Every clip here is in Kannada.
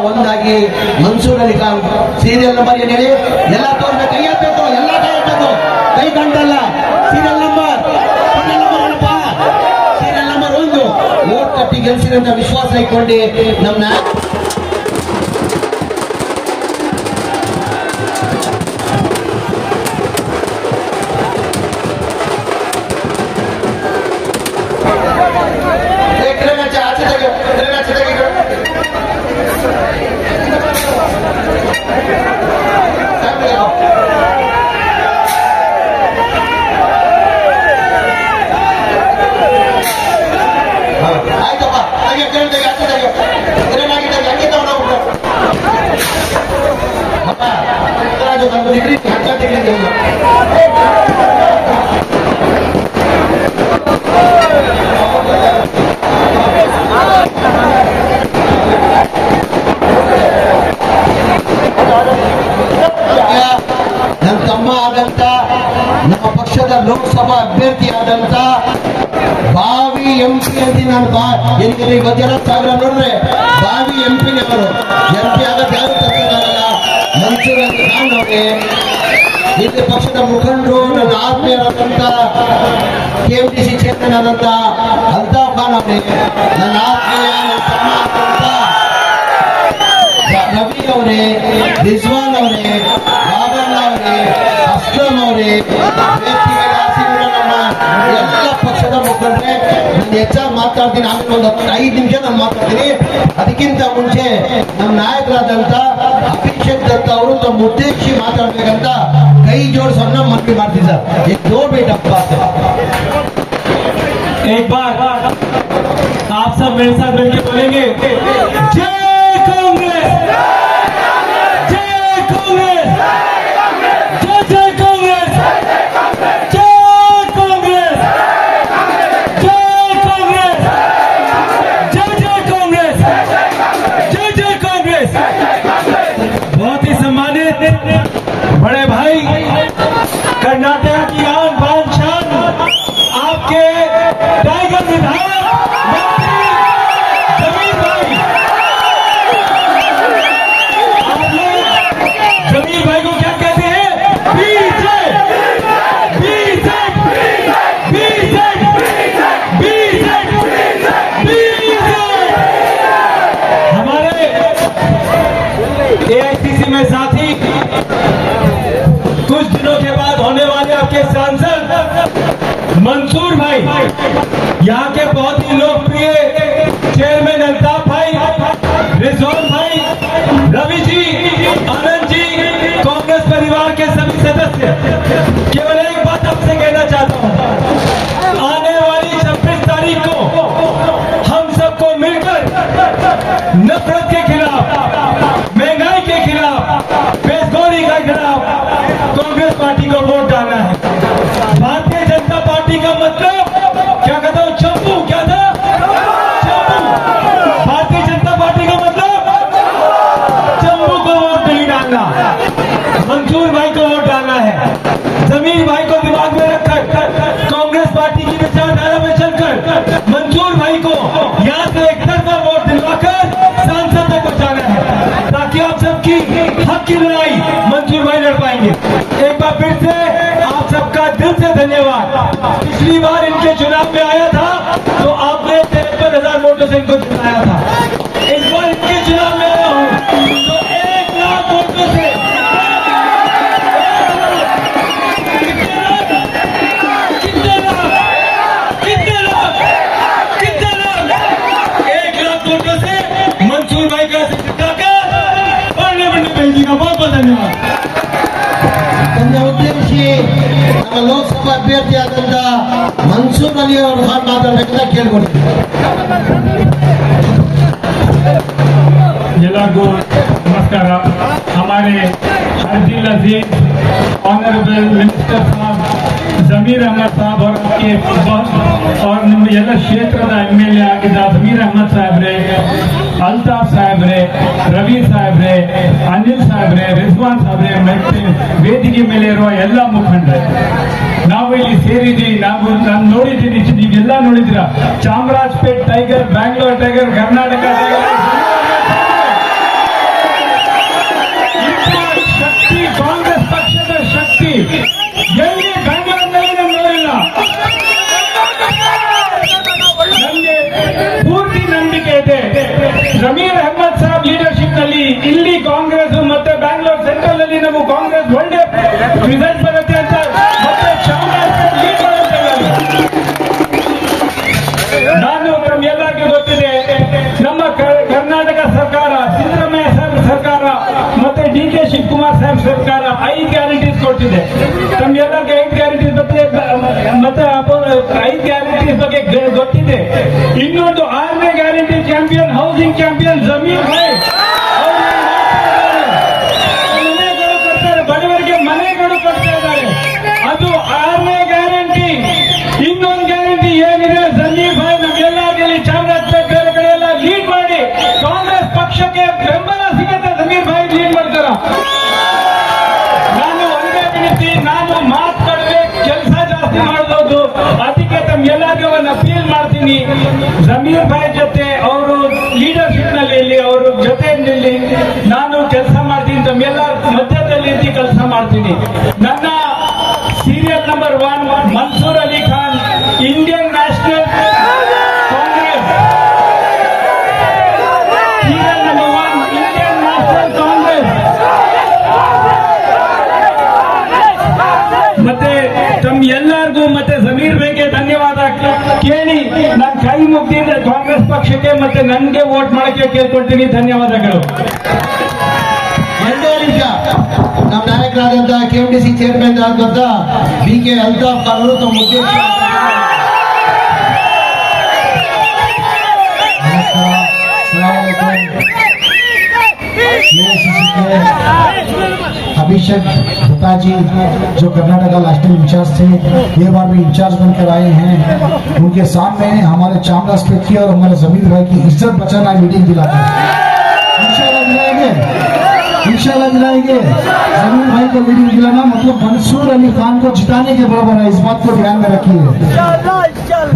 ಒಂದಾಗಿ ಮನ್ಸೂರ್ ಅಲಿ ಖಾನ್ ಸೀರಿಯಲ್ ನಂಬರ್ ಏನ್ ಹೇಳಿ ಎಲ್ಲ ತೋರ್ಬೇಕು, ಕೈ ಎತ್ತಬೇಕು, ಎಲ್ಲ ಕೈ ಎತ್ತಬೇಕು, ಕೈ ಗಂಟಲ್ಲ. Serial number serial number 1 vote ಕಟ್ಟಿ ಗೆಲ್ಸಿದಂತ ವಿಶ್ವಾಸ ಇಟ್ಕೊಂಡು ನಮ್ಮ ನನ್ನ ತಮ್ಮ ಆದಂತ ನಮ್ಮ ಪಕ್ಷದ ಲೋಕಸಭಾ ಅಭ್ಯರ್ಥಿ ಆದಂತ ಬಾವಿ ಎಂಪಿ ಅಂತ ನಾನು ಗೊತ್ತಿರೋ ಸಾವಿರ ನೋಡ್ರೆ ಬಾವಿ ಎಂಪಿನವರು ಎಂಪಿ ಆಗಕ್ಕೆ ಯಾರು ತಪ್ಪಿದಾರಲ್ಲ ಮನ್ಸೂರ್ ಅಲಿ ಖಾನ್ ಅವರೇ, ಇಲ್ಲಿ ಪಕ್ಷದ ಮುಖಂಡರು ನನ್ನ ಆತ್ಮೀಯರಾದಂತ KMTC ಚೇರ್ಮನ್ ಆದಂತ ಅಲ್ತಾಫ್ ಖಾನ್ ಅವರೇ, ನನ್ನ ಆತ್ಮೀಯ ತಮ್ಮ ಆದಂತ ರವಿ ಅವರೇ, ರಿಜ್ವಾನ್ ಅವರೇ, ಬಾಬಣ್ಣ ಅವರೇ, ಅಸ್ಲಂ ಅವರೇ, ನಮ್ಮ ಎಲ್ಲ ಪಕ್ಷದ ಮುಖಂಡರೇ, ನಾನು ಹೆಚ್ಚಾಗಿ ಮಾತಾಡ್ತೀನಿ. ಆಮೇಲೆ ಒಂದು 5 ನಿಮಿಷ ನಾನು ಮಾತಾಡ್ತೀನಿ. ಅದಕ್ಕಿಂತ ಮುಂಚೆ ನಮ್ಮ ನಾಯಕರಾದಂತ ಅಭಿಷೇಕ್ ದತ್ತ ಅವರು ತಮ್ಮ ಉದ್ದೇಶಿ ಮಾತಾಡ್ಬೇಕಂತ ಕೈ ಜೋಡಿಸೋನ್ನ ಮನವಿ ಮಾಡ್ತೀನಿ ಸರ್. ಈಗ ನೋಡ್ಬೇಕಪ್ಪ, एक बार आप सब मेरे साथ मिलकर बोलेंगे जय कांग्रेस, जय कांग्रेस, जय जय कांग्रेस, जय कांग्रेस, जय कांग्रेस, जय जय कांग्रेस, जय जय कांग्रेस। बहुत ही सम्मानित बड़े भाई, कर्नाटक की आन बान शान आपके टाइगर विधायक जमीर भाई, आप लोग जमीर भाई को क्या कहते हैं? BJP, BJP, BJP, BJP. हमारे AICC में साथी कुछ दिनों के बाद होने वाले आपके सांसद मंसूर भाई, यहाँ के बहुत ही लोकप्रिय चेयरमैन अल्ताफ भाई, रिजवान भाई, रवि जी, आनंद जी, कांग्रेस परिवार के सभी सदस्य, केवल एक बात आपसे कहना चाहता हूँ, आने वाली 26 तारीख को हम सबको मिलकर नफरत के खिलाफ, महंगाई के खिलाफ, बेरोजगारी के खिलाफ कांग्रेस पार्टी को वोट डालना है। भारतीय जनता पार्टी का मतलब क्या कहता हूँ, चंपू, क्या था चंपू? भारतीय जनता पार्टी का मतलब चंपू को वोट नहीं डालना, मंसूर भाई को वोट डालना है। जमीर भाई को दिमाग में रखकर कांग्रेस पार्टी की विचारधारा में चलकर मंसूर भाई को यहाँ से एक तरफा वोट दिलवाकर सांसद तक पहुँचाना है, ताकि आप सबकी हक की लड़ाई मंसूर भाई लड़ पाएंगे। एक बार फिर से आप सबका दिल से धन्यवाद। पिछली बार इनके चुनाव में आया था तो आपने 53,000 वोटों से इनको जिताया था। इस बार इनके चुनाव में आया हूँ तो 1 लाख वोटों से, कितने लाख 1 लाख वोटों से मंसूर भाई का जिताकर पार्लियामेंट में भेजिएगा। बहुत बहुत धन्यवाद। ತನ್ನ ಉದ್ದೇಶಿ ನಮ್ಮ ಲೋಕಸಭಾ ಅಭ್ಯರ್ಥಿ ಆದಂತ ಮನ್ಸೂರ್ ಅಲಿ ಅವರು ಮಾತಾಡಬೇಕಂತ ಕೇಳ್ಕೊಂಡಿದ್ದೀನಿ. ಎಲ್ಲರಿಗೂ ನಮಸ್ಕಾರ. हमारे अर्जिल अजीज ऑनरेबल मिनिस्टर साहब जमीर अहमद साहब और आपके और ಎಲ್ಲ ಕ್ಷೇತ್ರದ MLA ಆಗಿದ್ದ ಜಮೀರ್ ಅಹಮದ್ ಸಾಹೇಬ್ರೆ, ಅಲ್ತಾಫ್ ಸಾಹೇಬ್ರೆ, ರವಿ ಸಾಹೇಬ್ರೆ, ಅನಿಲ್ ಸಾಹೇಬ್ರೆ, ರಿಜ್ವಾನ್ ಸಾಹೇಬ್ರೆ, ಮತ್ತೆ ವೇದಿಕೆ ಮೇಲೆ ಇರುವ ಎಲ್ಲ ಮುಖಂಡರು, ನಾವು ಇಲ್ಲಿ ಸೇರಿದ್ದೀವಿ. ನಾನು ನೋಡಿದ್ದೀನಿ, ನೀವೆಲ್ಲ ನೋಡಿದ್ದೀರಾ. Chamarajpet tiger, Bangalore tiger, Karnataka tiger, ಎಲ್ಲಿ ಬೆಂಗಳೂರಿನಲ್ಲಿ ನಾನು ನೋಡಿಲ್ಲ. ನನಗೆ ಪೂರ್ತಿ ನಂಬಿಕೆ ಇದೆ ಜಮೀರ್ ಅಹಮದ್ ಸಾಬ್ ಲೀಡರ್ಶಿಪ್ ನಲ್ಲಿ ಇಲ್ಲಿ ಕಾಂಗ್ರೆಸ್ ಮತ್ತೆ ಬ್ಯಾಂಗ್ಳೂರ್ ಸೆಂಟ್ರಲ್ ಅಲ್ಲಿ ನಾವು ಕಾಂಗ್ರೆಸ್ ಒಳ್ಳೆ ರಿಸಲ್ಟ್ ಬರುತ್ತೆ ಅಂತ ಮತ್ತೆ ಚಾಮರಾಜಪೇಟೆ ಲೀಡ್ ಮಾಡುತ್ತೆ. ನಾನು ತಮ್ಮೆಲ್ಲರಿಗೂ ಗೊತ್ತಿದೆ, ನಮ್ಮ ಕರ್ನಾಟಕ ಸರ್ಕಾರ, ಸಿದ್ದರಾಮಯ್ಯ ಸಾಹೇಬ್ ಸರ್ಕಾರ ಮತ್ತೆ ಡಿ.ಕೆ. ಶಿವಕುಮಾರ್ ಸಾಹೇಬ್ ಸರ್ಕಾರ 5 ಗ್ಯಾರಂಟೀಸ್ ಕೊಟ್ಟಿದೆ. ತಮ್ಮೆಲ್ಲರಿಗೆ 5 ಗ್ಯಾರಂಟೀಸ್ ಬಗ್ಗೆ ಮತ್ತೆ 5 ಗ್ಯಾರಂಟೀಸ್ ಬಗ್ಗೆ ಗೊತ್ತಿದೆ. ಇನ್ನೊಂದು 6ನೇ guarantee champion, housing champion Zameer bhai ಮನೆಗಳು ಕೊಡ್ತಾರೆ, ಬಡವರಿಗೆ ಮನೆಗಳು ಕೊಡ್ತಾ ಇದ್ದಾರೆ. ಅದು 6ನೇ ಗ್ಯಾರಂಟಿ. ಇನ್ನೊಂದು ಗ್ಯಾರಂಟಿ ಏನಿದೆ, ಜಮೀರ್ ಭಾಯ್ ನಮ್ಗೆಲ್ಲರಲ್ಲಿ ಚಾಮರಾಜಪೇಟೆ ಬೇರೆ ಕಡೆ ಎಲ್ಲ ಲೀಡ್ ಮಾಡಿ ಕಾಂಗ್ರೆಸ್ ಪಕ್ಷಕ್ಕೆ ಬೆಂಬಲ ಸಿಗುತ್ತೆ. ಜಮೀರ್ ಭಾಯ್ ಲೀಡ್ ಮಾಡ್ತಾರ. ನಾನು ಒಂದೇ ವಿನಂತಿ, ನಾನು ಮಾತಾಡದೆ ಕೆಲಸ ಜಾಸ್ತಿ ಮಾಡೋದು. ಅದಕ್ಕೆ ತಮ್ಮೆಲ್ಲರಿಗೂ ಒಂದು ಅಪೀಲ್ ಮಾಡ್ತೀನಿ, ಜಮೀರ್ ಭಾಯ್ ಜೊತೆ ಅವರು ಲೀಡರ್ಶಿಪ್ ನಲ್ಲಿ ಅವ್ರ ಜೊತೆ ನಾನು ಕೆಲಸ ಮಾಡ್ತೀನಿ, ತಮ್ಮೆಲ್ಲ ಮಧ್ಯದಲ್ಲಿ ಕೆಲಸ ಮಾಡ್ತೀನಿ. ನನ್ನ serial number 1 Mansoor Ali Khan, Indian national Congress. Serial number 1 Indian national Congress. ಮತ್ತೆ ತಮ್ಮ ಎಲ್ಲರಿಗೂ ಮತ್ತೆ ಜಮೀರ್ ಭಾಯ್ಗೆ ಧನ್ಯವಾದ ಕೇಳಿ ನಾನು ಕೈ ಮುಗ್ದಿದ್ದ ಕಾಂಗ್ರೆಸ್ ಪಕ್ಷಕ್ಕೆ ಮತ್ತೆ ನನಗೆ ವೋಟ್ ಮಾಡಕ್ಕೆ ಕೇಳ್ಕೊಳ್ತೀನಿ. ಧನ್ಯವಾದಗಳು. ಎರಡೇ ನಿಮಿಷ. ನಮ್ಮ ನಾಯಕರಾದಂತ KMDC ಚೇರ್ಮನ್ ಆದಂತ BK ಅಲ್ತಾಫ್ ಖಾನ್ ಅವರು ತಮ್ಮ ಉದ್ದೇಶ. अभिषेक दत्ता जी जो कर्नाटका नेशनल इंचार्ज थे, ये बार भी इंचार्ज बनकर आए हैं। उनके सामने हमारे चामराजपेट की और हमारे जमीर भाई की इज्जत बचाना मीटिंग दिलाते हैं। इंशाल्लाह दिलाएंगे, इंशाल्लाह दिलाएंगे। जमीर भाई को मीटिंग दिलाना मतलब मंसूर अली खान को जिताने के बराबर है। इस बात को ध्यान में रखिए।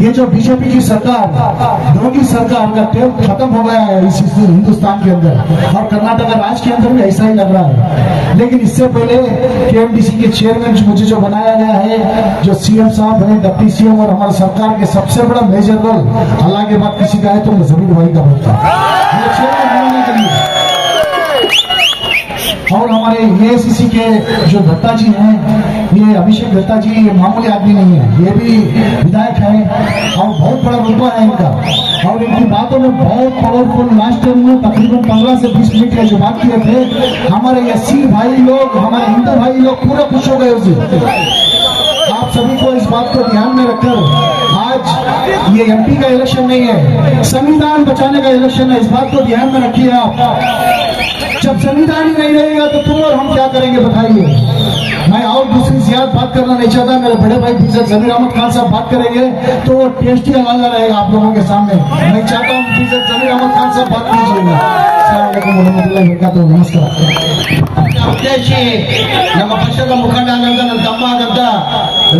ये जो बीजेपी की सरकार, योगी सरकार का टेम खत्म हो गया है इस हिंदुस्तान के अंदर, और कर्नाटक राज्य के अंदर भी ऐसा ही लग रहा है। लेकिन इससे पहले KMDC के चेयरमैन मुझे जो बनाया गया है, जो CM साहब है, डिप्टी CM और हमारे सरकार के सबसे बड़ा मेजर रोल अल्लाह के बाद किसी का है तो जमीर भाई का होता है चेयरमैन बनाने के लिए। और हमारे AICC के जो दत्ता जी हैं, ये अभिषेक दत्ता जी ये मामूली आदमी नहीं है, ये भी विधायक है और बहुत बड़ा रुतबा है इनका। और इनकी बातों में बहुत पावरफुल। लास्ट टाइम में तकरीबन 15 से 20 मिनट का जो बात किए थे, हमारे SC भाई लोग, हमारे हिंदू भाई लोग पूरा खुश हो गए उससे। आप सभी को इस बात को ध्यान में रखकर, आज ये MP का इलेक्शन नहीं है, संविधान बचाने का इलेक्शन है। इस बात को ध्यान में रखिए आप। जब संविधान ही नहीं रहेगा तो तुम और हम क्या करेंगे बताइए। मैं और दूसरी ज्यादा बात करना नहीं चाहता। मेरे बड़े भाई प्रोफेसर जमीर अहमद खान साहब बात करेंगे तो वो टेस्टी आवाज रहेगा आप लोगों के सामने। मैं चाहता हूँ प्रोफेसर जमीर अहमद खान साहब बात कीजिएगा। ನಮಸ್ಕಾರ. ಉದ್ದೇಶಿ ನಮ್ಮ ಪಕ್ಷದ ಮುಖಂಡ ಆದಂತ ನನ್ನ ತಮ್ಮ ಆದಂತ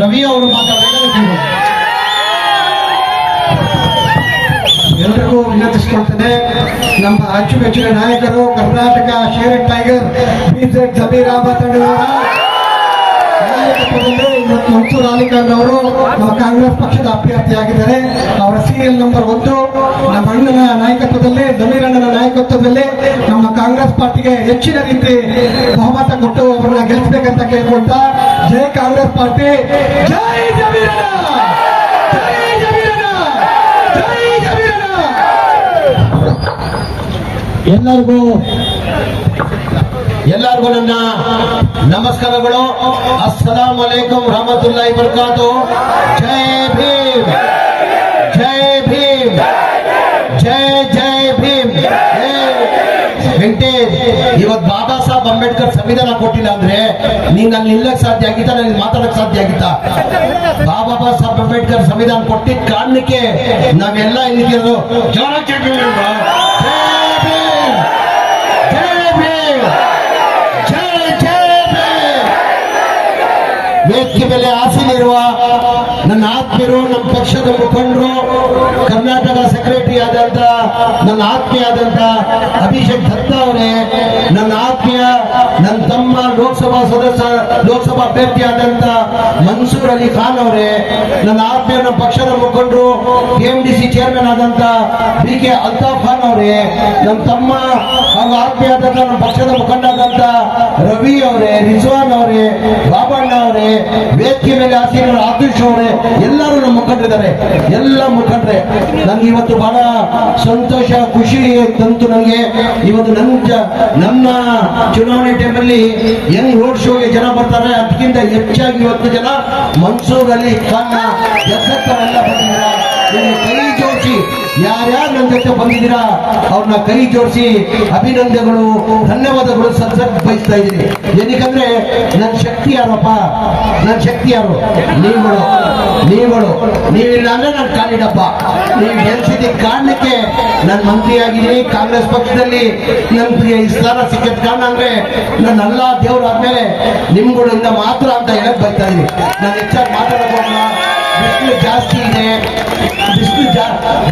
ರವಿ ಅವರು ಮಾತಾಡಬೇಕು. ಎಲ್ಲರಿಗೂ ವಿನಂತಿಸಿಕೊಳ್ತೇನೆ, ನಮ್ಮ ಅಚ್ಚುಮೆಚ್ಚಿನ ನಾಯಕರು ಕರ್ನಾಟಕ ಶೇರ್ ಟೈಗರ್ BZ ಜಮೀರ್ ಅಹಮದ್ ಅವರ ನಾಯಕತ್ವದಲ್ಲಿ ಇವತ್ತು ಮನ್ಸೂರ್ ಅಲಿ ಖಾನ್ ಅವರು ನಮ್ಮ ಕಾಂಗ್ರೆಸ್ ಪಕ್ಷದ ಅಭ್ಯರ್ಥಿಯಾಗಿದ್ದಾರೆ. ಅವರ ಸೀರಿಯಲ್ ನಂಬರ್ 1 ನಮ್ಮ ಅಣ್ಣನ ನಾಯಕತ್ವದಲ್ಲಿ, ಜಮೀರ್ ಅಣ್ಣನ ನಾಯಕತ್ವದಲ್ಲಿ ನಮ್ಮ ಕಾಂಗ್ರೆಸ್ ಪಾರ್ಟಿಗೆ ಹೆಚ್ಚಿನ ರೀತಿ ಬಹುಮತ ಕೊಟ್ಟು ಅವರನ್ನ ಗೆಲ್ಲಿಸಬೇಕಂತ ಕೇಳ್ಕೊಳ್ತಾ, ಜೈ ಕಾಂಗ್ರೆಸ್ ಪಾರ್ಟಿ, ಜೈ ಜಮೀರ್ ಅಣ್ಣ, ಜೈ ಜಮೀರ್ ಅಣ್ಣ, ಜೈ ಜಮೀರ್ ಅಣ್ಣ. ಎಲ್ಲರಿಗೂ ನನ್ನ ನಮಸ್ಕಾರಗಳು. ಅಸ್ಸಲಾಂ ಅಲೈಕುಂ ರಹಮತುಲ್ಲಾಹಿ ಬರ್ಕಾತು. ಜೈ ಭೀಮ್, ಜೈ ಭೀಮ್, ಜೈ ಜೈ ಭೀಮ್. ವೆಂಕಟೇಶ್, ಇವತ್ತು ಬಾಬಾ ಸಾಹೇಬ್ ಅಂಬೇಡ್ಕರ್ ಸಂವಿಧಾನ ಕೊಟ್ಟಿಲ್ಲ ಅಂದ್ರೆ ನೀನ್ ಅಲ್ಲಿ ನಿಲ್ಲಕ್ ಸಾಧ್ಯ ಆಗಿತ್ತ, ನನಗೆ ಮಾತಾಡಕ್ ಸಾಧ್ಯ ಆಗಿತ್ತ? ಬಾಬಾ ಸಾಹೇಬ್ ಅಂಬೇಡ್ಕರ್ ಸಂವಿಧಾನ ಕೊಟ್ಟಿದ್ದ ಕಾರಣಕ್ಕೆ ನಾವೆಲ್ಲ ಇಲ್ಲಿರೋದು. ವೇದಿಕೆ ಮೇಲೆ ಆಸೀನಿರುವ ನನ್ನ ಆತ್ಮೀಯರು, ನಮ್ಮ ಪಕ್ಷದ ಮುಖಂಡರು, ಕರ್ನಾಟಕ ಸೆಕ್ರೆಟರಿ ಆದಂತ ನನ್ನ ಆತ್ಮೀಯ ಆದಂತ ಅಭಿಷೇಕ್ ದತ್ತಾ ಅವರೇ, ನನ್ನ ಆತ್ಮೀಯ ಆತ್ಮೀಯ ನನ್ನ ತಮ್ಮ ಲೋಕಸಭಾ ಸದಸ್ಯ ಲೋಕಸಭಾ ಅಭ್ಯರ್ಥಿಯಾದಂತ ಮನ್ಸೂರ್ ಅಲಿ ಖಾನ್ ಅವರೇ, ನನ್ನ ಆತ್ಮೀಯ ನಮ್ಮ ಪಕ್ಷದ ಮುಖಂಡರು KMDC ಚೇರ್ಮನ್ ಆದಂತ BK ಅಲ್ತಾಫ್ ಖಾನ್ ಅವರೇ, ನನ್ನ ತಮ್ಮ ಹಾಗೂ ಆತ್ಮೀಯ ಆದಂತ ನಮ್ಮ ಪಕ್ಷದ ಮುಖಂಡರಾದಂತ ರವಿ ಅವರೇ, ರಿಜ್ವಾನ್ ಅವರೇ, ಬಾಬಣ್ಣ ಅವರೇ, ವೇದಿಕೆ ಮೇಲೆ ಆಸೀನ ಆದರ್ಶ್ ಅವರೇ, ಎಲ್ಲರೂ ನಮ್ಮ ಮುಖಂಡರಿದ್ದಾರೆ. ಎಲ್ಲ ಮುಖಂಡ್ರೆ ನನ್ಗೆ ಇವತ್ತು ಬಹಳ ಸಂತೋಷ ಖುಷಿ ತಂತು. ನನಗೆ ಇವತ್ತು ನನ್ನ ಚುನಾವಣೆ ಟೈಮಲ್ಲಿ ಹೆಂಗ್ ರೋಡ್ ಶೋಗೆ ಜನ ಬರ್ತಾರೆ ಅದಕ್ಕಿಂತ ಹೆಚ್ಚಾಗಿ ಇವತ್ತು ಜನ ಮನ್ಸೂರ್ ಅಲಿ ಖಾನ್ ಎಲ್ಲ ಬಂದಿದ್ದೀರಾ. ಕೈ ಜೋಡಿಸಿ ಯಾರ್ಯಾರು ನನ್ನ ಜೊತೆ ಬಂದಿದ್ದೀರಾ ಅವ್ರನ್ನ ಕೈ ಜೋಡಿಸಿ ಅಭಿನಂದನೆಗಳು, ಧನ್ಯವಾದಗಳು ಸಲ್ಸಕ್ ಬಯಸ್ತಾ ಇದ್ದೀನಿ. ಏನಕ್ಕಂದ್ರೆ ನನ್ನ ಶಕ್ತಿ ಯಾರಪ್ಪ? ನನ್ನ ಶಕ್ತಿ ಯಾರು? ನೀವಿಲ್ಲ ಅಂದ್ರೆ ನನ್ನ ಕಾಲಿಡಪ್ಪ. ನೀವು ಗೆಲ್ಸಿದ ಕಾರಣಕ್ಕೆ ನಾನು ಮಂತ್ರಿ ಆಗಿದ್ದೀನಿ. ಕಾಂಗ್ರೆಸ್ ಪಕ್ಷದಲ್ಲಿ ನನ್ಗೆ ಈ ಸ್ಥಾನ ಸಿಕ್ಕಿದ ಕಾರಣ ಅಂದ್ರೆ ನನ್ನೆಲ್ಲ ದೇವರಾದ್ಮೇಲೆ ನಿಮ್ಗಳಿಂದ ಮಾತ್ರ ಅಂತ ಹೇಳಕ್ ಬಯಸ್ತಾ ಇದೀನಿ. ನಾನು ಹೆಚ್ಚಾಗಿ ಮಾತಾಡೋಲ್ಲ, ಬಿಸಿಲು ಜಾಸ್ತಿ ಇದೆ.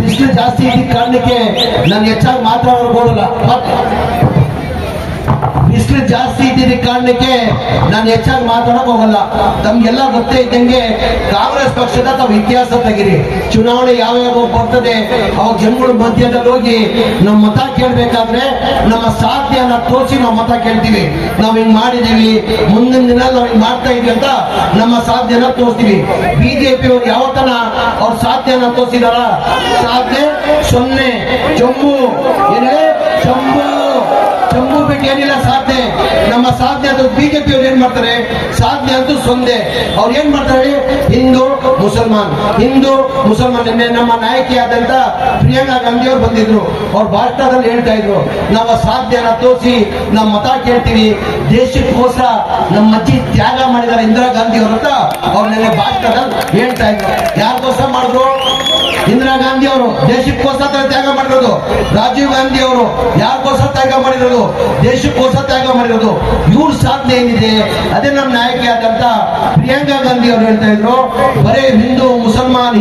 ಬಿಸಿಲು ಜಾಸ್ತಿ ಇದ್ದ ಕಾರಣಕ್ಕೆ ನಾನು ಹೆಚ್ಚಾಗಿ ಮಾತಾಡೋಲ್ಲ. ಬಿಸಿಲು ಜಾಸ್ತಿ ಇದ್ದಿದ್ದ ಕಾರಣಕ್ಕೆ ನಾನು ಹೆಚ್ಚಾಗಿ ಮಾತಾಡಕ್ ಹೋಗಲ್ಲ. ತಮ್ಗೆಲ್ಲ ಗೊತ್ತೇ ಇದ್ದಂಗೆ ಕಾಂಗ್ರೆಸ್ ಪಕ್ಷದ ತಾವು ಇತಿಹಾಸ ತೆಗಿರಿ. ಚುನಾವಣೆ ಯಾವ್ಯಾವ ಬರ್ತದೆ ಅವಾಗ ಜನಗಳ ಮಧ್ಯದಲ್ಲಿ ಹೋಗಿ ನಮ್ಮ ಮತ ಕೇಳ್ಬೇಕಾದ್ರೆ ನಮ್ಮ ಸಾಧನೆಯನ್ನ ತೋರಿಸಿ ನಾವು ಮತ ಕೇಳ್ತೀವಿ. ನಾವ್ ಹಿಂಗ್ ಮಾಡಿದೀವಿ, ಮುಂದಿನ ದಿನ ನಾವು ಹಿಂಗ್ ಮಾಡ್ತಾ ಇದೀವಿ ಅಂತ ನಮ್ಮ ಸಾಧನೆಯನ್ನ ತೋರಿಸ್ತೀವಿ. ಬಿಜೆಪಿ ಅವ್ರು ಯಾವತ್ತನ ಅವ್ರ ಸಾಧನೆಯನ್ನ ತೋರಿಸಿದಾರ? ಸಾಧನೆ 0. ಜಮ್ಮು ಜಮ್ಮು ಬಿಟ್ಟು ಏನಿಲ್ಲ ಸಾಧನೆ. ನಮ್ಮ ಸಾಧನೆ ಅದು ಬಿಜೆಪಿ ಅವ್ರು ಏನ್ ಮಾಡ್ತಾರೆ? ಸಾಧನೆ ಅಂತೂ 0. ಅವ್ರು ಏನ್ ಮಾಡ್ತಾರೆ? ಹಿಂದೂ ಮುಸಲ್ಮಾನ್. ನಿನ್ನೆ ನಮ್ಮ ನಾಯಕಿಯಾದಂತ ಪ್ರಿಯಾಂಕಾ ಗಾಂಧಿ ಅವ್ರು ಬಂದಿದ್ರು. ಅವ್ರು ಭಾಷಣದಲ್ಲಿ ಹೇಳ್ತಾ ಇದ್ರು, ನಾವು ಸಾಧನೆಯನ್ನ ತೋರಿಸಿ ನಾವು ಮತ ಕೇಳ್ತೀವಿ. ದೇಶಕ್ಕೋಸ್ಕರ ನಮ್ಮ ಅಜ್ಜಿ ತ್ಯಾಗ ಮಾಡಿದಾರೆ ಇಂದಿರಾ ಗಾಂಧಿ ಅವ್ರ ಅಂತ ಅವ್ರು ನಿನ್ನೆ ಭಾಷಣದಲ್ಲಿ ಹೇಳ್ತಾ ಇದ್ರು. ಯಾರಿಗೋಸ್ಕರ ಮಾಡಿದ್ರು? ಇಂದಿರಾ ಗಾಂಧಿ ಅವರು ದೇಶಕ್ಕೋಸ್ಕರ ತ್ಯಾಗ ಮಾಡಿರೋದು. ರಾಜೀವ್ ಗಾಂಧಿ ಅವರು ಯಾರಿಗೋಸ್ಕರ ತ್ಯಾಗ ಮಾಡಿರೋದು? ದೇಶಕ್ಕೋಸ್ಕರ ತ್ಯಾಗ ಮಾಡಿರೋದು. ಇವ್ರ ಸಾಧನೆ ಏನಿದೆ ಅದೇ ನಮ್ಮ ನಾಯಕಿ ಆದಂತ ಪ್ರಿಯಾಂಕಾ ಗಾಂಧಿ ಅವರು ಹೇಳ್ತಾ ಇದ್ರು, ಬರೇ ಹಿಂದೂ ಮುಸಲ್ಮಾನ್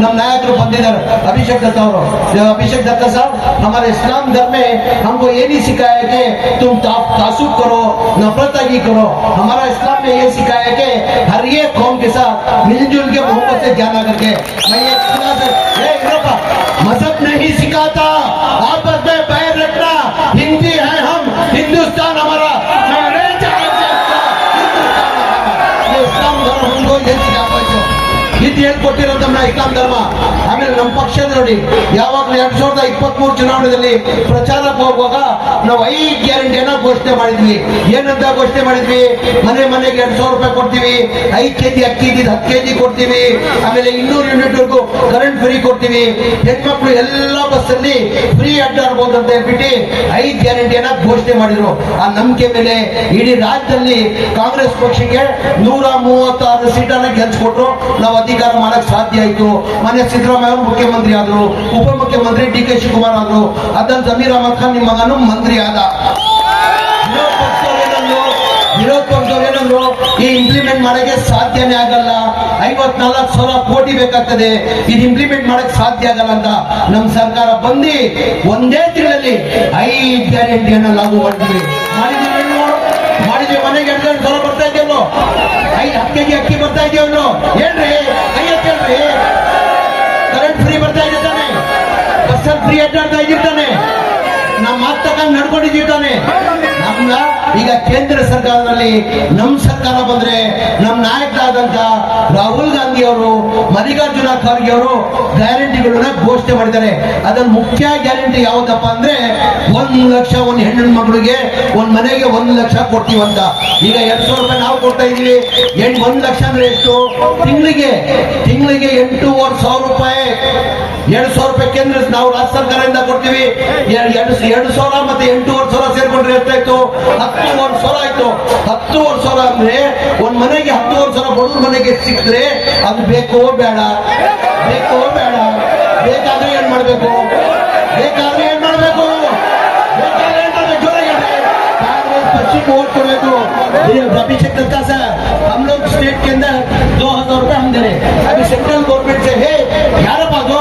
ನಮ್ಮ ನಾಯಕರು ಬಂದಿದ್ದಾರೆ. अभिषेक दत्ता साहब, हमारे इस्लाम धर्म में हमको ये नहीं सिखाया कि तुम तासुब करो, नफरत करो. हमारा इस्लाम में ये सिखाया कि हर एक कौम के साथ मिलजुल के मोहब्बत से जाना करके. मैं ये मजहब नहीं सिखाता, आपस में पैर रखना. हिंदी है हम, हिंदुस्तान हमारा. इस्लाम धर्म हमको ये सिखाता है. ಇದು ಹೇಳ್ಕೊಟ್ಟಿರೋದು ನಮ್ಮ ಇಸ್ಲಾಂ ಧರ್ಮ. ಆಮೇಲೆ ನಮ್ಮ ಪಕ್ಷದ ನೋಡಿ, ಯಾವಾಗಲೂ 2023 ಚುನಾವಣೆಯಲ್ಲಿ ಪ್ರಚಾರಕ್ಕೆ ಹೋಗುವಾಗ ನಾವು 5 ಗ್ಯಾರಂಟಿಯನ್ನ ಘೋಷಣೆ ಮಾಡಿದ್ವಿ. ಏನಂತ ಘೋಷಣೆ ಮಾಡಿದ್ವಿ? ಮನೆಗೆ 2,000 ರೂಪಾಯಿ ಕೊಡ್ತೀವಿ, 5 ಕೆಜಿ ಅಕ್ಕಿ 10 ಕೆಜಿ ಕೊಡ್ತೀವಿ, ಆಮೇಲೆ 200 ಯೂನಿಟ್ ವರೆಗೂ ಕರೆಂಟ್ ಫ್ರೀ ಕೊಡ್ತೀವಿ, ಹೆಣ್ಮಕ್ಳು ಎಲ್ಲ ಬಸ್ಸಲ್ಲಿ ಫ್ರೀ ಅಡ್ಡಾಡ್ಬೋದು ಅಂತ ಹೇಳ್ಬಿಟ್ಟು 5 ಗ್ಯಾರಂಟಿಯನ್ನ ಘೋಷಣೆ ಮಾಡಿದ್ರು. ಆ ನಂಬಿಕೆ ಮೇಲೆ ಇಡೀ ರಾಜ್ಯದಲ್ಲಿ ಕಾಂಗ್ರೆಸ್ ಪಕ್ಷಕ್ಕೆ 136 ಸೀಟನ್ನ ಗೆಲ್ಸ್ಕೊಟ್ರು. ನಾವು ಅಧಿಕಾರ ಮಾಡಕ್ ಸಾಧ್ಯ ಆಯ್ತು. ಮನೆ ಸಿದ್ದರಾಮಯ್ಯ ಅವರು ಮುಖ್ಯಮಂತ್ರಿ ಆದ್ರು, ಉಪಮುಖ್ಯಮಂತ್ರಿ DK ಶಿವಕುಮಾರ್ ಆದ್ರು, ಅದನ್ನ ಜಮೀರ್ ಅಹಮದ್ ಖಾನ್ ನಿಮ್ಮ ಮಗನು ಮಂತ್ರಿ ಆದ. ವಿರೋಧ ಪಕ್ಷದವ್ರು ಏನಂದ್ರು? ಈ ಇಂಪ್ಲಿಮೆಂಟ್ ಮಾಡಕ್ಕೆ ಸಾಧ್ಯನೇ ಆಗಲ್ಲ, 54,000 ಕೋಟಿ ಬೇಕಾಗ್ತದೆ, ಇದು ಇಂಪ್ಲಿಮೆಂಟ್ ಮಾಡಕ್ ಸಾಧ್ಯ ಆಗಲ್ಲ ಅಂತ ನಮ್ ಸರ್ಕಾರ ಬಂದು ಒಂದೇ ತಿಂಗಳಲ್ಲಿ 5 ಗ್ಯಾರಂಟಿಯನ್ನ ಲಾಗು ಮಾಡಿದ್ವಿ. ಮನೆಗೆ 2,000 ಬರ್ತಾ ಇದೆಯಲ್ಲೋ, 10 ಕೆಜಿ ಅಕ್ಕಿ ಬರ್ತಾ ಇದೆಯಲ್ಲೋ, ಹೇಳ್ರಿ, ಹೇಳ್ರಿ. ಕರೆಂಟ್ ಫ್ರೀ ಬರ್ತಾ ಇದೆ ತಾನೆ, ಬಸ್ಸಲ್ಲಿ ಫ್ರೀ ಅಡ್ಡಾಡ್ತಾ ಇದ್ದಿರ್ತಾನೆ, ನಮ್ಮ ಮಾತು ತಗೊಂಡು ನಡ್ಕೊಂಡಿದ್ದೀವಿ ತಾನೆ. ನಮ್ಗ ಈಗ ಕೇಂದ್ರ ಸರ್ಕಾರದಲ್ಲಿ ನಮ್ ಸರ್ಕಾರ ಬಂದ್ರೆ ನಮ್ಮ ನಾಯಕರಾದಂತ ರಾಹುಲ್ ಗಾಂಧಿ ಅವರು, ಮಲ್ಲಿಕಾರ್ಜುನ ಖರ್ಗೆ ಅವರು ಗ್ಯಾರಂಟಿಗಳನ್ನ ಘೋಷಣೆ ಮಾಡಿದ್ದಾರೆ. ಅದ್ರಲ್ಲಿ ಮುಖ್ಯ ಗ್ಯಾರಂಟಿ ಯಾವ್ದಪ್ಪ ಅಂದ್ರೆ 1 ಲಕ್ಷ ಒಂದು ಹೆಣ್ಣಿನ ಮಗಳಿಗೆ, ಒಂದ್ ಮನೆಗೆ 1 ಲಕ್ಷ ಕೊಡ್ತೀವಂತ. ಈಗ 2,000 ರೂಪಾಯಿ ನಾವು ಕೊಡ್ತಾ ಇದೀವಿ. 1 ಲಕ್ಷ ಅಂದ್ರೆ ಎಷ್ಟು? ತಿಂಗಳಿಗೆ 8,500 ರೂಪಾಯಿ. 2,000 ರೂಪಾಯಿ ಕೇಂದ್ರ ನಾವು ರಾಜ್ಯ ಸರ್ಕಾರದಿಂದ ಕೊಡ್ತೀವಿ. 2,000 ಮತ್ತೆ 8,500 ಸೇರ್ಕೊಂಡ್ರೆ ಎಷ್ಟಾಯ್ತು? 10,500 ಆಯ್ತು. 10,500 ಅಂದ್ರೆ ಒಂದ್ ಮನೆಗೆ 10,500 ಬಡವ್ರ ಮನೆಗೆ ಸಿಕ್ಕಿದ್ರೆ ಅದು ಬೇಕೋ ಬೇಡ? ಬೇಕಾದ್ರೆ ಏನ್ ಮಾಡ್ಬೇಕು? कांग्रेस पश्चिम वोट करಬೇಕು. अभिषेक दत्ता सर, हम लोग स्टेट के अंदर 2,000 रुपए हम दे रहे. अभी सेंट्रल गवर्नमेंट से है ಯಾರಪ್ಪ ಅದು?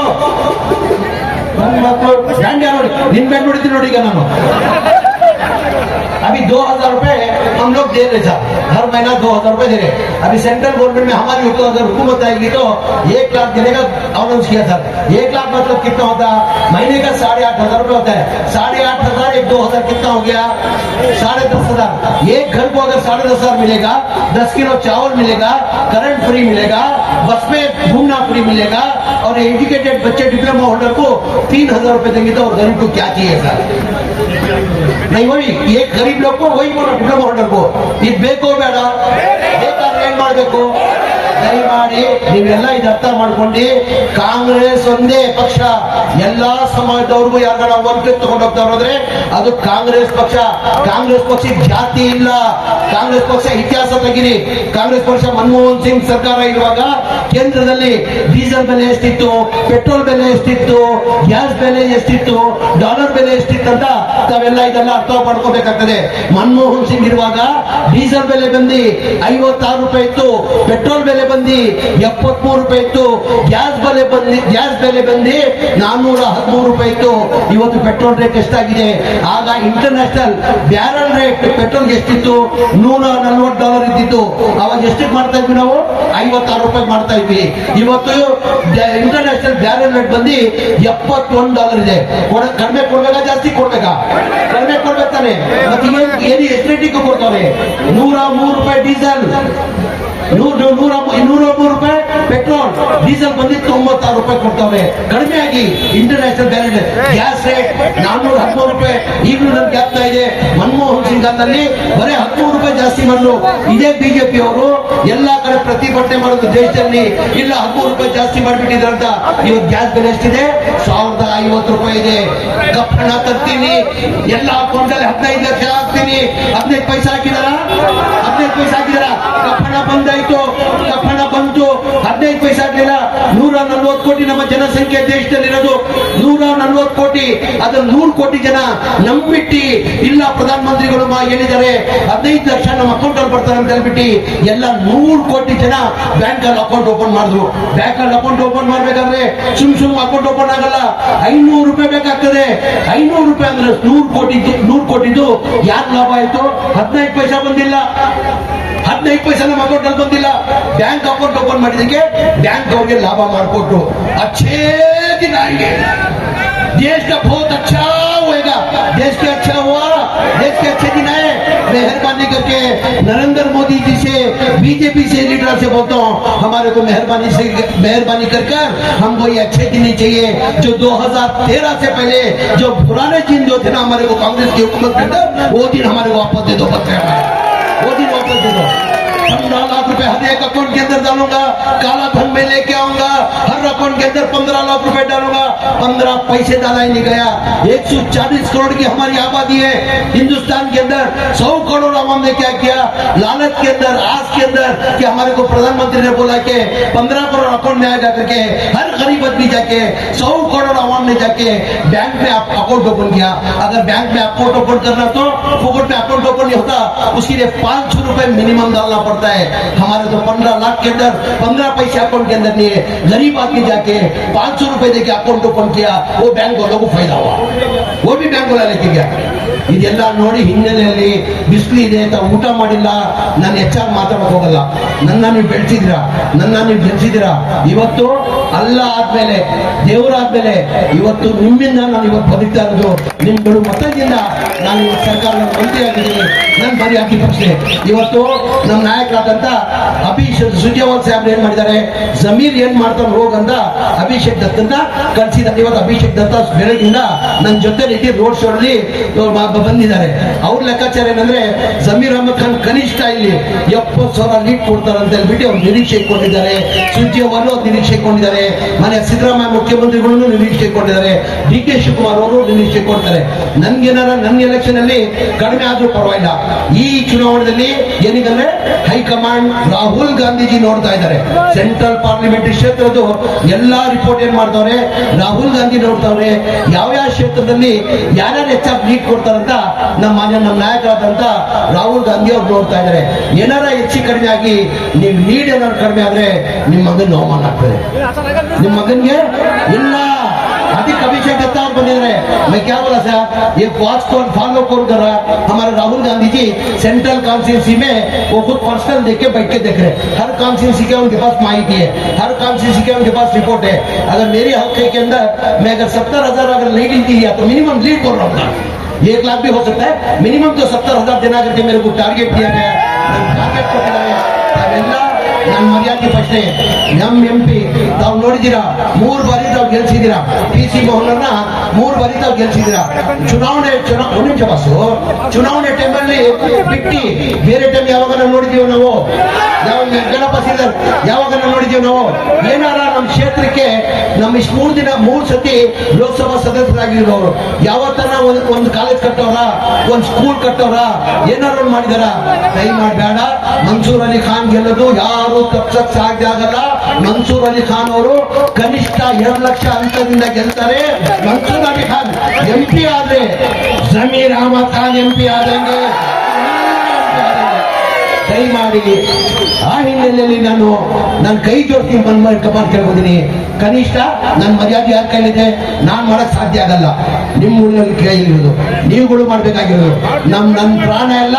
ನನ್ನ ಮಕ್ಕಳು ಬ್ಯಾಂಡ್ ನೋಡಿ, ನಿನ್ ಬ್ಯಾಂಡ್ ನೋಡಿದ್ದೀನಿ ನೋಡಿ. ಈಗ ನಾನು अभी 2000 रुपए हम लोग दे रहे साहब, हर महीना 2000 रुपए दे रहे। अभी सेंट्रल गवर्नमेंट में हमारी अगर हुकूमत आएगी तो 1 लाख देने का अनाउंस किया सर। 1 लाख मतलब कितना होता है? महीने का 8,500 रुपए होता है। 8,500 एक 2,000 कितना हो गया? 10,500। एक घर को अगर 10,500 मिलेगा, 10 किलो चावल मिलेगा, करंट फ्री मिलेगा, बस में घूमना फ्री मिलेगा, और एजुकेटेड बच्चे डिप्लोमा होल्डर को 3,000 रुपए देंगे तो गरीब को क्या चाहिए सर? नहीं, वही ये गरीब लोग को वही बोलो, डिप्लोमा होल्डर को ಇದು ಬೇಕೋ ಬೇಡ? ಬೇಕಾದ್ರೆ ಏನ್ ಮಾಡ್ಬೇಕು? ದಯಮಾಡಿ ನೀವೆಲ್ಲ ಇದು ಅರ್ಥ ಮಾಡ್ಕೊಂಡು, ಕಾಂಗ್ರೆಸ್ ಒಂದೇ ಪಕ್ಷ ಎಲ್ಲಾ ಸಮಾಜದವ್ರಿಗೂ ಯಾರ ವರ್ಗ ತಗೊಂಡು ಹೋಗ್ತಾ ಹೋದ್ರೆ ಅದು ಕಾಂಗ್ರೆಸ್ ಪಕ್ಷ. ಕಾಂಗ್ರೆಸ್ ಪಕ್ಷಕ್ಕೆ ಜಾತಿ ಇಲ್ಲ. ಕಾಂಗ್ರೆಸ್ ಪಕ್ಷ ಇತಿಹಾಸ ತೆಗಿರಿ. ಕಾಂಗ್ರೆಸ್ ಪಕ್ಷ ಮನಮೋಹನ್ ಸಿಂಗ್ ಸರ್ಕಾರ ಇರುವಾಗ ಕೇಂದ್ರದಲ್ಲಿ ಡೀಸೆಲ್ ಬೆಲೆ ಎಷ್ಟಿತ್ತು, ಪೆಟ್ರೋಲ್ ಬೆಲೆ ಎಷ್ಟಿತ್ತು, ಗ್ಯಾಸ್ ಬೆಲೆ ಎಷ್ಟಿತ್ತು, ಡಾಲರ್ ಬೆಲೆ ಎಷ್ಟಿತ್ತು ಅಂತ ತಾವೆಲ್ಲ ಇದೆಲ್ಲ ಅರ್ಥ ಮಾಡ್ಕೋಬೇಕಾಗ್ತದೆ. ಮನಮೋಹನ್ ಸಿಂಗ್ ಇರುವಾಗ ಡೀಸೆಲ್ ಬೆಲೆ ಬಂದು 56 ರೂಪಾಯಿ ಇತ್ತು, ಪೆಟ್ರೋಲ್ ಬೆಲೆ ಬಂದು 73 ರೂಪಾಯಿ ಇತ್ತು, ಗ್ಯಾಸ್ ಬೆಲೆ ಬಂದು 413 ರೂಪಾಯಿ ಇತ್ತು. ಇವತ್ತು ಪೆಟ್ರೋಲ್ ರೇಟ್ ಎಷ್ಟಾಗಿದೆ? ಆಗ ಇಂಟರ್ನ್ಯಾಷನಲ್ ಬ್ಯಾರಲ್ ರೇಟ್ ಪೆಟ್ರೋಲ್ ಎಷ್ಟಿತ್ತು? $140 ಇದ್ದಿತ್ತು. ಅವಾಗ ಎಷ್ಟಕ್ಕೆ ಮಾಡ್ತಾ ಇದ್ವಿ ನಾವು? 56 ರೂಪಾಯಿ ಮಾಡ್ತಾ ಇದ್ವಿ. ಇವತ್ತು ಇಂಟರ್ನ್ಯಾಷನಲ್ ಬ್ಯಾರಲ್ ರೇಟ್ ಬಂದು $71 ಇದೆ. ಕಡಿಮೆ ಕೊಡ್ಬೇಕಾ ಜಾಸ್ತಿ ಕೊಡ್ಬೇಕಾ? ಕಡಿಮೆ ಕೊಡ್ಬೇಕಾನೆ. ಮತ್ತೆ ಏನು ಎಷ್ಟು ರೇಟಿಗೆ ಕೊಡ್ತಾರೆ? 103 ರೂಪಾಯಿ ಡೀಸೆಲ್, 103 ರೂಪಾಯಿ ಪೆಟ್ರೋಲ್, ಡೀಸೆಲ್ ಬಂದು 96 ರೂಪಾಯಿ ಕೊಡ್ತಾವೆ ಕಡಿಮೆ ಆಗಿ. ಇಂಟರ್ನ್ಯಾಷನಲ್ ಬ್ಯಾರಲ್ ಗ್ಯಾಸ್ ರೇಟ್ 413 ರೂಪಾಯಿ ಈಗಲೂ ನನ್ಗೆ ಜ್ಞಾಪಕ ಇದೆ. ಮನಮೋಹನ್ ಸಿಂಗ್ ಕಾಲದಲ್ಲಿ ಬರೀ 13 ರೂಪಾಯಿ ಜಾಸ್ತಿ ಮಾಡಿದ್ರು. ಇದೇ ಬಿಜೆಪಿ ಅವರು ಎಲ್ಲಾ ಕಡೆ ಪ್ರತಿಭಟನೆ ಮಾಡೋದು ದೇಶದಲ್ಲಿ, ಇಲ್ಲ 13 ರೂಪಾಯಿ ಜಾಸ್ತಿ ಮಾಡಿಬಿಟ್ಟಿದ್ರು ಅಂತ. ಇವತ್ತು ಗ್ಯಾಸ್ ಬೆಲೆ ಎಷ್ಟಿದೆ? 1,050 ರೂಪಾಯಿ ಇದೆ. ಕಪ್ಪಣ ತರ್ತೀನಿ, ಎಲ್ಲ ಅಕೌಂಟಲ್ಲಿ 15 ಲಕ್ಷ ಹಾಕ್ತೀನಿ. 15 ಪೈಸೆ ಹಾಕಿದಾರ? 15 ಪೈಸೆ ಹಾಕಿದಾರ? ಕಪ್ಪಣ ಬಂದಾಯ್ತು, ಕಪ್ಪಣ ಬಂತು, 15 ಪೈಸೆ ಹಾಕಲಿಲ್ಲ. 140 ಕೋಟಿ ನಮ್ಮ ಜನಸಂಖ್ಯೆ ದೇಶದಲ್ಲಿರೋದು, 140 ಕೋಟಿ. ಅದ್ರ 100 ಕೋಟಿ ಜನ ನಂಬಿಟ್ಟು ಇಲ್ಲ ಪ್ರಧಾನ ಮಂತ್ರಿಗಳು ಹೇಳಿದ್ದಾರೆ 15 ಲಕ್ಷ ನಮ್ಮ ಅಕೌಂಟ್ ಅಲ್ಲಿ ಬರ್ತಾರೆ ಅಂತ ಹೇಳ್ಬಿಟ್ಟು ಎಲ್ಲ 100 ಕೋಟಿ ಜನ ಬ್ಯಾಂಕ್ ಅಲ್ಲಿ ಅಕೌಂಟ್ ಓಪನ್ ಮಾಡಿದ್ರು. ಬ್ಯಾಂಕ್ ಅಲ್ಲಿ ಅಕೌಂಟ್ ಓಪನ್ ಮಾಡ್ಬೇಕಾದ್ರೆ ಸುಮ್ ಅಕೌಂಟ್ ಓಪನ್ ಆಗಲ್ಲ, 500 ರೂಪಾಯಿ ಬೇಕಾಗ್ತದೆ. 500 ರೂಪಾಯಿ ಅಂದ್ರೆ 100 ಕೋಟಿದು ಯಾರು ಲಾಭ ಆಯ್ತು? 15 ಪೈಸೆ ಬಂದಿಲ್ಲ. 15 ಪೈಸೆ ನಮ್ಮ ಅಕೌಂಟ್ ಅಲ್ಲಿ ಬಂದಿಲ್ಲ. ಬ್ಯಾಂಕ್ ಅಕೌಂಟ್ ಓಪನ್ ಮಾಡಿದಕ್ಕೆ ಬ್ಯಾಂಕ್ ಅವ್ರಿಗೆ ಲಾಭ ಮಾಡಿಕೊಟ್ರು. अच्छे दिन आएंगे, देश का बहुत अच्छा होएगा, देश का अच्छा हुआ, देश के अच्छे दिन आए. मेहरबानी करके नरेंद्र मोदी जी से, बीजेपी से, लीडर से बोलता हूँ, हमारे को मेहरबानी कर हमको ये अच्छे दिन नहीं चाहिए. जो 2013 से पहले जो पुराने दिन जो थे ना हमारे को कांग्रेस की हुकूमत के अंदर, वो दिन हमारे को वापस दे दो. वो दिन वापस दे दो. 15 लाख रुपए हर एक अकाउंट के अंदर डालूंगा, काला धन में लेके आऊंगा, हर अकाउंट के अंदर 15 लाख रुपए डालूंगा. 15 पैसे डाला ही नहीं गया. 140 करोड़ की हमारी आबादी है हिंदुस्तान के अंदर. 100 करोड़ आवाम ने क्या किया? लालच के अंदर, आस के अंदर कि हमारे को प्रधानमंत्री ने बोला कि 15 करोड़ अकाउंट में आएगा करके हर गरीब आदमी जाके 100 करोड़ आवाम ने जाके बैंक में अकाउंट ओपन किया. अगर बैंक में अकाउंट ओपन करना तो फोकट में अकाउंट ओपन नहीं होता, उसके लिए 500 रुपए मिनिमम डालना पड़ता है. हमारे तो 15 लाख के अंदर 15 पैसे अकाउंट के अंदर नहीं है. गरीब आदमी जाके 500 रुपए देके अकाउंट ओपन किया, वो बैंक वालों को फायदा हुआ, वो भी बैंक वाला लेके गया. ಇದೆಲ್ಲ ನೋಡಿ ಹಿನ್ನೆಲೆಯಲ್ಲಿ ಬಿಸಿಲಿದೆ ಅಂತ ಊಟ ಮಾಡಿಲ್ಲ. ನಾನು ಹೆಚ್ಚಾಗಿ ಮಾತಾಡಕ್ ಹೋಗಲ್ಲ. ನನ್ನ ನೀವು ಬೆಳೆಸಿದಿರಾ. ಇವತ್ತು ಅಲ್ಲ ಆದ್ಮೇಲೆ, ದೇವರಾದ್ಮೇಲೆ ಇವತ್ತು ನಿಮ್ಮಿಂದ ನಾನು ಇವತ್ತು ಬದುಕ್ತಾ ಇರೋದು. ನಿಮ್ಗಳು ಮತದಿಂದ ನಾನು ಇವತ್ತು ಸರ್ಕಾರದ ಮಂತ್ರಿ ಆಗಿದ್ದೀನಿ. ನನ್ನ ಬರೀ ಅತಿ ಪಕ್ಷ ಇವತ್ತು ನಮ್ಮ ನಾಯಕರಾದಂತ ಅಭಿಷೇಕ್ ಸುರ್ಜೇವಾಲಾ ಸಾಹೇಬ್ರು ಏನ್ ಮಾಡಿದ್ದಾರೆ? ಜಮೀರ್ ಏನ್ ಮಾಡ್ತಾನೆ ಹೋಗಂತ ಅಭಿಷೇಕ್ ದತ್ತನ್ನ ಕಳಿಸಿದ್ದಾರೆ. ಇವತ್ತು ಅಭಿಷೇಕ್ ದತ್ತ ಬೆಳಗಿಂದ ನನ್ನ ಜೊತೆ ರೀತಿ ರೋಡ್ ಶೋ ಅಲ್ಲಿ ಬಂದಿದ್ದಾರೆ. ಅವ್ರ ಲೆಕ್ಕಾಚಾರ ಏನಂದ್ರೆ ಜಮೀರ್ ಅಹಮದ್ ಖಾನ್ ಕನಿಷ್ಠ ಇಲ್ಲಿ 70,000 ಲೀಡ್ ಕೊಡ್ತಾರೆ ಅಂತ ಹೇಳ್ಬಿಟ್ಟು ಅವ್ರು ನಿರೀಕ್ಷೆ ಇಟ್ಕೊಂಡಿದ್ದಾರೆ. ಸುರ್ಜೇವಾಲಾ ನಿರೀಕ್ಷೆ ಇಟ್ಕೊಂಡಿದ್ದಾರೆ. ಮನೆ ಸಿದ್ದರಾಮಯ್ಯ ಮುಖ್ಯಮಂತ್ರಿಗಳನ್ನು ನಿರೀಕ್ಷೆ ಇಟ್ಕೊಂಡಿದ್ದಾರೆ. ಡಿ.ಕೆ. ಶಿವಕುಮಾರ್ ಅವರು ನಿರೀಕ್ಷೆ ಕೊಡ್ತಾರೆ. ನನ್ಗೇನಾರ ನನ್ನ ಎಲೆಕ್ಷನ್ ಅಲ್ಲಿ ಕಡಿಮೆ ಆದ್ರೂ ಪರವಾಗಿಲ್ಲ. ಈ ಚುನಾವಣೆಯಲ್ಲಿ ಏನಿದೆ ಹೈಕಮಾಂಡ್ ರಾಹುಲ್ ಗಾಂಧೀಜಿ ನೋಡ್ತಾ ಇದ್ದಾರೆ. ಸೆಂಟ್ರಲ್ ಪಾರ್ಲಿಮೆಂಟರಿ ಕ್ಷೇತ್ರದ್ದು ಎಲ್ಲಾ ರಿಪೋರ್ಟ್ ಏನ್ ಮಾಡ್ತಾವ್ರೆ? ರಾಹುಲ್ ಗಾಂಧಿ ನೋಡ್ತಾವ್ರೆ. ಯಾವ ಕ್ಷೇತ್ರದಲ್ಲಿ ಯಾರ್ಯಾರು ಹೆಚ್ಚಾಗಿ ಲೀಡ್ ಕೊಡ್ತಾರಂತ ನಮ್ಮ ನಾಯಕರಾದಂತ ರಾಹುಲ್ ಗಾಂಧಿ ಅವ್ರು ನೋಡ್ತಾ ಇದ್ದಾರೆ. ಏನಾರ ಹೆಚ್ಚು ಕಡಿಮೆ ಆಗಿ ನೀವು ಲೀಡ್ ಏನಾದ್ರು ಕಡಿಮೆ ಆದ್ರೆ ನಿಮ್ಮ ಮಗನ್ ಅವಮಾನ ಆಗ್ತದೆ. ನಿಮ್ಮ ಮಗನ್ಗೆ ಇಲ್ಲ. ಅದಕ್ಕೆ ಅಭಿಷೇಕ್ ದತ್ತ ಅವ್ರು ಬಂದಿದ್ದಾರೆ. मैं क्या बोला सर, ये वॉच कौन फॉलो कौन कर रहा है? हमारे राहुल गांधी जी सेंट्रल कॉन्स्टिट्यूंसी में वो खुद पर्सनल देख के बैठ के देख रहे हैं। हर कॉन्स्टिट्यूंसी के उनके पास माहिती है, हर कॉन्स्टिट्यूंसी के उनके पास रिपोर्ट है। अगर मेरी हल्के के अंदर मैं अगर 70,000 अगर लीड दिया तो मिनिमम लीड बोल रहा हूँ, 1 लाख भी हो सकता है, मिनिमम तो 70,000 देना करके मेरे को टारगेट दिया गया है। टारगेट ಕೊಟ್ಟಿದ್ದಾರೆ ಅವೆಲ್ಲ ನನ್ನ ಮರ್ಯಾದೆ ಪ್ರಶ್ನೆ. ನಮ್ಮ ಎಂಪಿ ತಾವು ನೋಡಿದ್ದೀರಾ, 3 ಬಾರಿ ತಾವು ಗೆಲ್ಸಿದ್ದೀರಾ. PC ಮೋಹನನ್ನ 3 ಬಾರಿ ತಾವು ಗೆಲ್ಸಿದ್ದೀರಾ. ಚುನಾವಣೆ ಒಂದು ನಿಮಿಷ ಬಾಸು, ಚುನಾವಣೆ ಟೈಮಲ್ಲಿ ಬಿಟ್ಟು ಬೇರೆ ಟೈಮ್ ಯಾವಾಗ ನೋಡಿದೀವಿ ನಾವು? ಯಾವ ಗಣಪ ಶ್ರೀಧರ್ ಯಾವಾಗ ನೋಡಿದೀವಿ ನಾವು? ಏನಾರ ನಮ್ಮ ಕ್ಷೇತ್ರಕ್ಕೆ ನಮ್ಮ ಇಷ್ಟು 3 ಸತಿ ಲೋಕಸಭಾ ಸದಸ್ಯರಾಗಿರೋರು ಯಾವತ್ತನ ಒಂದು ಕಾಲೇಜ್ ಕಟ್ಟವ್ರ, ಒಂದು ಸ್ಕೂಲ್ ಕಟ್ಟವ್ರ, ಏನಾರು ಮಾಡಿದಾರ? ಕೈ ಮಾಡಬೇಡ. ಮನ್ಸೂರ್ ಅಲಿ ಖಾನ್ ಗೆಲ್ಲೋದು ಯಾರು ತಪ್ಸಕ್ ಸಾಧ್ಯ ಆಗಲ್ಲ. ಮನ್ಸೂರ್ ಅಲಿ ಖಾನ್ ಅವರು ಕನಿಷ್ಠ 2 ಲಕ್ಷ ಅಂತದಿಂದ ಗೆಲ್ತಾರೆ. ಮನ್ಸೂರ್ ಅಲಿ ಖಾನ್ MP ಆದ್ರೆ ಜಮೀರ್ ಅಹಮದ್ ಖಾನ್ MP ಆದಂಗೆ ದಯಮಾಡಿ ಆ ಹಿನ್ನೆಲೆಯಲ್ಲಿ ನಾನು ಕೈ ಜೋಡಿಸಿ ಕಮಾಂಡ್ ಕೇಳ್ಬೋದೀನಿ. ಕನಿಷ್ಠ ನನ್ನ ಮರ್ಯಾದೆ ಯಾರ ಕೈಲಿದೆ? ನಾನ್ ಮಾಡಕ್ ಸಾಧ್ಯ ಆಗಲ್ಲ. ನಿಮ್ಮ ಊರಿನಲ್ಲಿ ಕೈಲಿರೋದು ನೀವುಗಳು ಮಾಡ್ಬೇಕಾಗಿರೋದು. ನನ್ನ ಪ್ರಾಣ ಎಲ್ಲ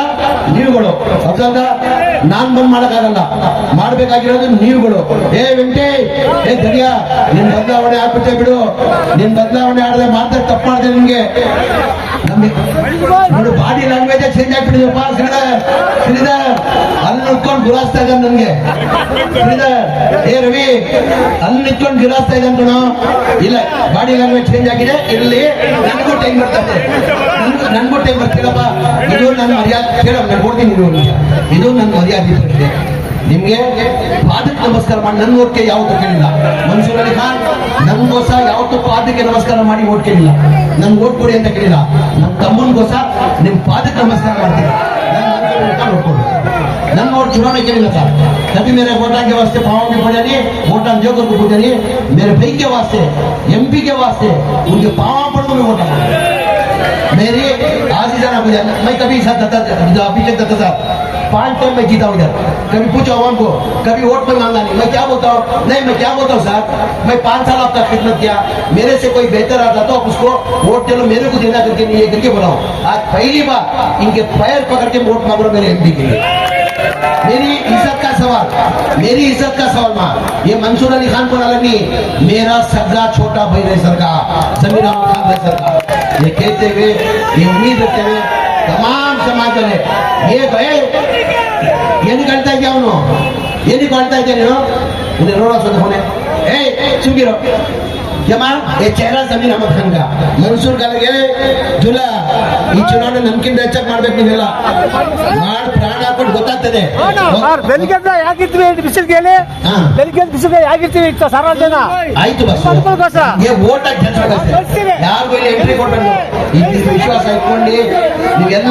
ನೀವುಗಳು. ಹೌದಾ? ನಾನ್ ಬಂದ್ ಮಾಡಕ್ಕಾಗಲ್ಲ, ಮಾಡ್ಬೇಕಾಗಿರೋದು ನೀವುಗಳು. ಏ ವೆಂಕಟೇ, ಏ ದರಿಯಾ, ನಿನ್ ಬದಲಾವಣೆ ಆಗ್ಬಿಟ್ಟೆ ಬಿಡು. ನಿನ್ ಬದಲಾವಣೆ ಆಡದೆ ಮಾತ್ರ ತಪ್ಪು ಮಾಡಿದೆ. ನಿಮ್ಗೆ ನೋಡು, ಬಾಡಿ ಲ್ಯಾಂಗ್ವೇಜ್ ಚೇಂಜ್ ಆಗ್ಬಿಟ್ಟಿದೆಯಪ್ಪ. ಶ್ರೀಧರ್ ಅಲ್ಲಿ ನಿಂತ್ಕೊಂಡು ಗುರಾಸ್ತಾ ಇದ್ದಾನೆ ನನ್ಗೆ. ಶ್ರೀಧರ್, ಏ ರವಿ, ಅಲ್ಲಿ ನಿಂತ್ಕೊಂಡು ಗಿರಾಸ್ತಾ ಇದ್ದಾನೆ ಕಣೋ. ಇಲ್ಲ, ಬಾಡಿ ಲ್ಯಾಂಗ್ವೇಜ್ ಚೇಂಜ್ ಆಗಿದೆ. ಇರ್ಲಿ, ನನಗೂ ಟೈಮ್ ಬರ್ತದೆ, ನನ್ಗೂ ಟೈಮ್ ಬರ್ತೀರಪ್ಪ. ಇದು ನನ್ನ ಮರ್ಯಾದೆ. ಕೇಳ, ನಾನು ಕೊಡ್ತೀನಿ. ಇದು ನನ್ನ ಮರ್ಯಾದೆ ಪ್ರಶ್ನೆ. ನಿಮ್ಗೆ ಪಾದಕ್ಕೆ ನಮಸ್ಕಾರ ಮಾಡಿ ನನ್ನ ಓಟ್ಗೆ ಯಾವತ್ತೂ ಕೇಳಿಲ್ಲ. ಮನ್ಸೂರ್ ಅಲಿ ಖಾನ್ ನನ್ಗೋಸ್ಕರ ಯಾವತ್ತೂ ಪಾದಕ್ಕೆ ನಮಸ್ಕಾರ ಮಾಡಿ ಓಟ್ ಕೇಳಿಲ್ಲ. ನನ್ಗೆ ಓಟ್ ಕೊಡಿ ಅಂತ ಕೇಳಿಲ್ಲ. ನಮ್ಮ ತಮ್ಮನಿಗೋಸ್ಕರ ನಿಮ್ ಪಾದಕ್ಕೆ ನಮಸ್ಕಾರ ಮಾಡ್ತೀನಿ. ನನ್ನ वोट चुनाव के लिए था। कभी मेरे वोटा के वास्ते पाँव भी पड़े नहीं, वोटा जोकर को पूछे नहीं, मेरे भाई के वास्ते, MP के वास्ते उनके पाँव पड़ को मैं वोटा मेरी आज ही जाना मुझे। मैं कभी साथ अभिषेक दत्ता साहब 5 टाइम में जीता हूँ इधर। कभी पूछो आवाम को, कभी वोट में मांगा नहीं। मैं क्या बोलता हूँ? नहीं, मैं क्या बोलता हूँ साहब, मैं 5 साल आपका खिदमत किया, मेरे से कोई बेहतर आता तो आप उसको वोट चलो मेरे को देना करके नहीं, ये करके बोला हूँ। आज पहली बार इनके पैर पकड़ के वोट मांग रहा मेरे MP के लिए। मेरी इज्जत का सवाल, मेरी इज्जत का सवाल मां, ये मंसूर अली खान को अलग नहीं, मेरा सगा छोटा भाई रहे सरकार, जमीर अहमद खान रहे सरकार, ये कहते हुए, ये उम्मीद रखते हुए तमाम समाज वाले ये भाई ये नहीं करता है क्या ये नहीं करता है क्या उन्हें रोड़ा सोता होने चुकी रहो जमा ये चेहरा जमीर अहमद खान का मंसूर ಗಳಿಗೆ ಜುಲಾ ಈ ಚುನಾವಣೆ ನಮ್ಕಿಂತ ಹೆಚ್ಚಾಗಿ ಮಾಡ್ಬೇಕು ನೀವೆಲ್ಲ ಮಾಡಿ ಪ್ರಾಣ ಹಾಕೊಂಡು ಗೊತ್ತಾಗ್ತದೆ. ಬೆಳಿಗ್ಗೆ ಯಾಕಿರ್ತೀವಿ ಬಿಸಿಲಿಗೆ ಬೆಳಿಗ್ಗೆ ಬಿಸಿಲಿಗೆ ಯಾಕಿರ್ತೀವಿ ಇತ್ತು ಸಾರ ಜನ ಆಯ್ತು ಬಸ್ ಓಟ್ ಹಾಕಿ ಯಾರಿಗೂ ಎಂಟ್ರಿ ಕೊಡ್ಬೇಕು ಈ ವಿಶ್ವಾಸ ಇಟ್ಕೊಂಡು ನೀವೆಲ್ಲ